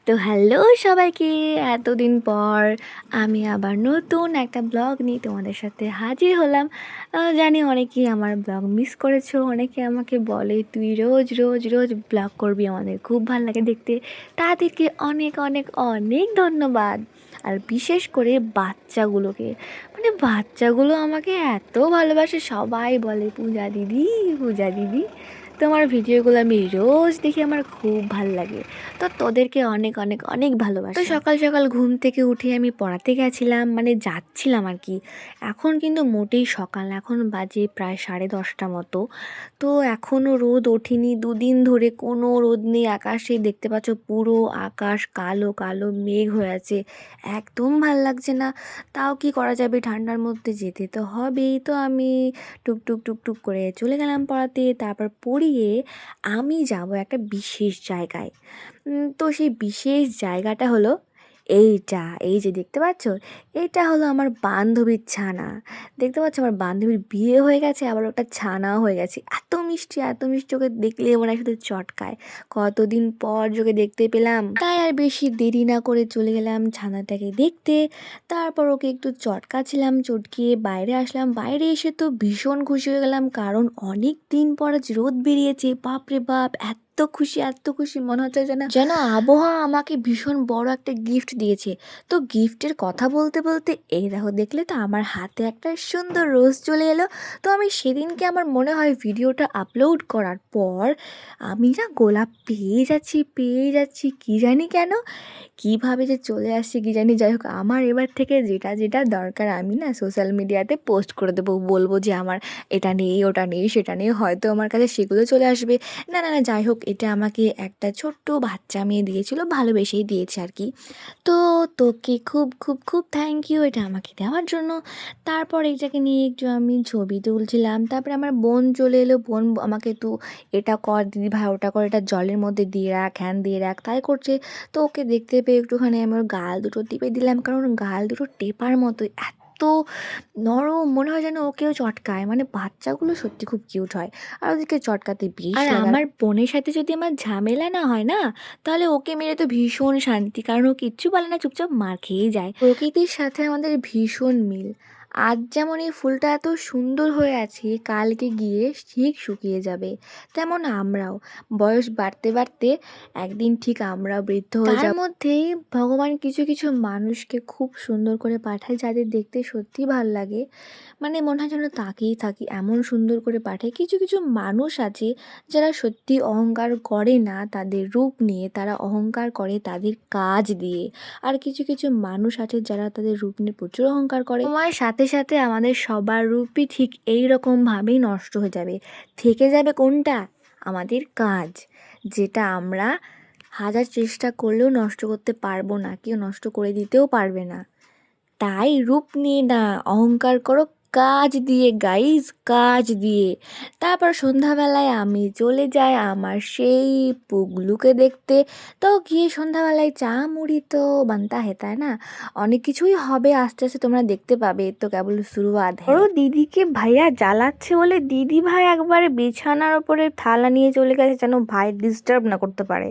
তো হ্যালো সবাইকে, এতদিন পর আমি আবার নতুন একটা ব্লগ নিয়ে তোমাদের সাথে হাজির হলাম। জানি অনেকেই আমার ব্লগ মিস করেছো, অনেকে আমাকে বলে তুই রোজ রোজ রোজ ব্লগ করবি, আমাদের খুব ভালো লাগে দেখতে। তাদেরকে অনেক অনেক অনেক ধন্যবাদ। আর বিশেষ করে বাচ্চাগুলোকে, মানে বাচ্চাগুলো আমাকে এত ভালোবাসে, সবাই বলে পূজা দিদি পূজা দিদি। তোমার ভিডিওগুলো আমি রোজ দেখি, আমার খুব ভাল লাগে। তো তোদেরকে অনেক অনেক অনেক ভালোবাসা। তো সকাল সকাল ঘুম থেকে উঠে আমি পড়াতে গেছিলাম, মানে যাচ্ছিলাম আর কি। এখন কিন্তু মোটেই সকাল, এখন বাজে প্রায় 10:30 মতো। তো এখনও রোদ ওঠেনি, দুদিন ধরে কোনো রোদ নেই আকাশে, দেখতে পাচ্ছ পুরো আকাশ কালো কালো মেঘ হয়ে আছে, একদম ভাল লাগছে না। তাও কি করা যাবে, ঠান্ডার মধ্যে যেতে তো হবেই। তো আমি টুকটুক টুকটুক করে চলে গেলাম পড়াতে। তারপর পড়িয়ে আমি যাব একটা বিশেষ জায়গায়। তো সেই বিশেষ জায়গাটা হলো এইটা, এই যে দেখতে পাচ্ছ, এইটা হলো আমার বান্ধবীর ছানা। দেখতে পাচ্ছ আমার বান্ধবীর বিয়ে হয়ে গেছে, আবার ওটা ছানাও হয়ে গেছে। এত মিষ্টি ওকে দেখলে মনে হয় শুধু চটকায়। কতদিন পর ওকে দেখতে পেলাম, তাই আর বেশি দেরি না করে চলে গেলাম ছানাটাকে দেখতে। তারপর ওকে একটু চটকাছিলাম, চটকিয়ে বাইরে আসলাম। বাইরে এসে তো ভীষণ খুশি হয়ে গেলাম, কারণ অনেক দিন পর আজ রোদ বেরিয়েছে। বাপরে বাপ, এত খুশি মনে হচ্ছে যেন আবহাওয়া আমাকে ভীষণ বড় একটা গিফট দিয়েছে। তো গিফটের কথা বলতে বলতে এই দেখো, দেখলে তো আমার হাতে একটা সুন্দর রোজ চলে এলো। তো আমি সেদিনকে আমার মনে হয় ভিডিওটা আপলোড করার পর আমি না গোলাপ পেয়ে যাচ্ছি কি জানি কেন, কীভাবে যে চলে আসছে কি জানি। যাই হোক, আমার এবার থেকে যেটা যেটা দরকার আমি না সোশ্যাল মিডিয়াতে পোস্ট করে দেবো, বলবো যে আমার এটা নেই ওটা নেই সেটা নেই, হয়তো আমার কাছে সেগুলো চলে আসবে। না না না, যাই হোক, এটা আমাকে একটা ছোট্ট বাচ্চা মেয়ে দিয়েছিল, ভালোবেসেই দিয়েছে আর কি। তো তোকে খুব খুব খুব থ্যাংক ইউ এটা আমাকে দেওয়ার জন্য। তারপর এটাকে নিয়ে একটু আমি ছবি তুলছিলাম। তারপরে আমার বোন চলে এলো, বোন আমাকে তু এটা কর দিদি ভাই, ওটা কর, এটা জলের মধ্যে দিয়ে রাখ, হ্যান দিয়ে রাখ, তাই করছে। তো ওকে দেখতে পেয়ে একটুখানি আমি ওর গাল দুটো টিপে দিলাম, কারণ গাল দুটো টেপার মতো এত নরম, মনে হয় যেন ওকেও চটকায়। মানে বাচ্চাগুলো সত্যি খুব কিউট হয়, আর ওদেরকে চটকাতে বেশ লাগে। আর আমার বোনের সাথে যদি আমার ঝামেলা না হয় না, তাহলে ওকে মেরে তো ভীষণ শান্তি, কারণ ও কিচ্ছু বলে না, চুপচাপ মার খেয়েই যায়। প্রকৃতির সাথে আমাদের ভীষণ মিল। আজ যেমন এই ফুলটা এত সুন্দর হয়ে আছে, কালকে গিয়ে ঠিক শুকিয়ে যাবে। তেমন আমরাও বয়স বাড়তে বাড়তে একদিন ঠিক আমরাও বৃদ্ধ হয়ে যাব। তার মধ্যেই ভগবান কিছু কিছু মানুষকে খুব সুন্দর করে পাঠায়, যাদের দেখতে সত্যি ভাল লাগে। মানে মনে হয় যেন তাকিয়েই থাকি, এমন সুন্দর করে পাঠায়। কিছু কিছু মানুষ আছে যারা সত্যি অহংকার করে না তাদের রূপ নিয়ে, তারা অহংকার করে তাদের কাজ দিয়ে। আর কিছু কিছু মানুষ আছে যারা তাদের রূপ নিয়ে প্রচুর অহংকার করে। সময়ের সাথে সাথে আমাদের সবার রূপই ঠিক এই রকমভাবেই নষ্ট হয়ে যাবে। থেকে যাবে কোনটা? আমাদের কাজ, যেটা আমরা হাজার চেষ্টা করলেও নষ্ট করতে পারবো না, কেউ নষ্ট করে দিতেও পারবে না। তাই রূপ নিয়ে না, অহংকার করো কাজ দিয়ে গাইজ, কাজ দিয়ে। তারপর সন্ধ্যাবেলায় আমি চলে যাই আমার সেই পুগলুকে দেখতে। তো গিয়ে সন্ধ্যাবেলায় চা মুড়ি তো বানতা है, তাই না? অনেক কিছুই হবে আস্তে আস্তে, তোমরা দেখতে পাবে, তো কেবল শুরুয়াত হ্যাঁ। ওর দিদিকে ভাইয়া জ্বালাচ্ছে বলে দিদি ভাই একবারে বিছানার ওপরে থালা নিয়ে চলে গেছে, যেন ভাই ডিস্টার্ব না করতে পারে।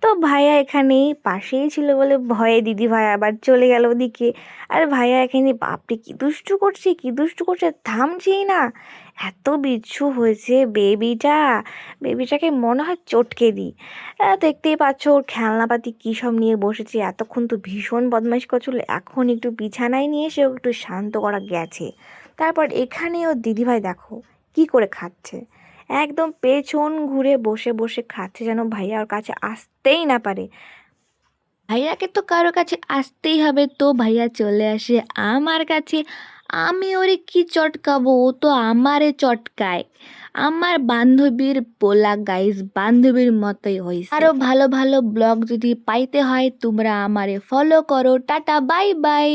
তো ভাইয়া এখানেই পাশেই ছিল বলে ভয়ে দিদি ভাই আবার চলে গেল ওদিকে। আর ভাইয়া এখানে বাপরে কি দুষ্টু করছে, থামছেই না। এত বিচ্ছু হয়েছে বেবিটাকে মনে হয় চটকে দিই। দেখতেই পাচ্ছ ওর খেলনাপাতি কী সব নিয়ে বসেছে, এতক্ষণ তো ভীষণ বদমাইশ করছিল, এখন একটু বিছানায় নিয়ে এসে একটু শান্ত করা গেছে। তারপর এখানে ওর দিদিভাই দেখো কি করে খাচ্ছে, একদম পেছন ঘুরে বসে বসে খাচ্ছে, যেন ভাইয়া ওর কাছে আসতেই না পারে। ভাইয়াকে তো কারো কাছে আসতেই হবে, তো ভাইয়া চলে আসে আমার কাছে। আমি ওরে কি চটকাবো, ও তো আমারে চটকায়। আমার বান্ধবীর পোলা গাইস, বান্ধবীর মতোই হয়েছে। আরো ভালো ভালো ব্লগ যদি পাইতে হয় তোমরা আমারে ফলো করো। Tata, bye bye.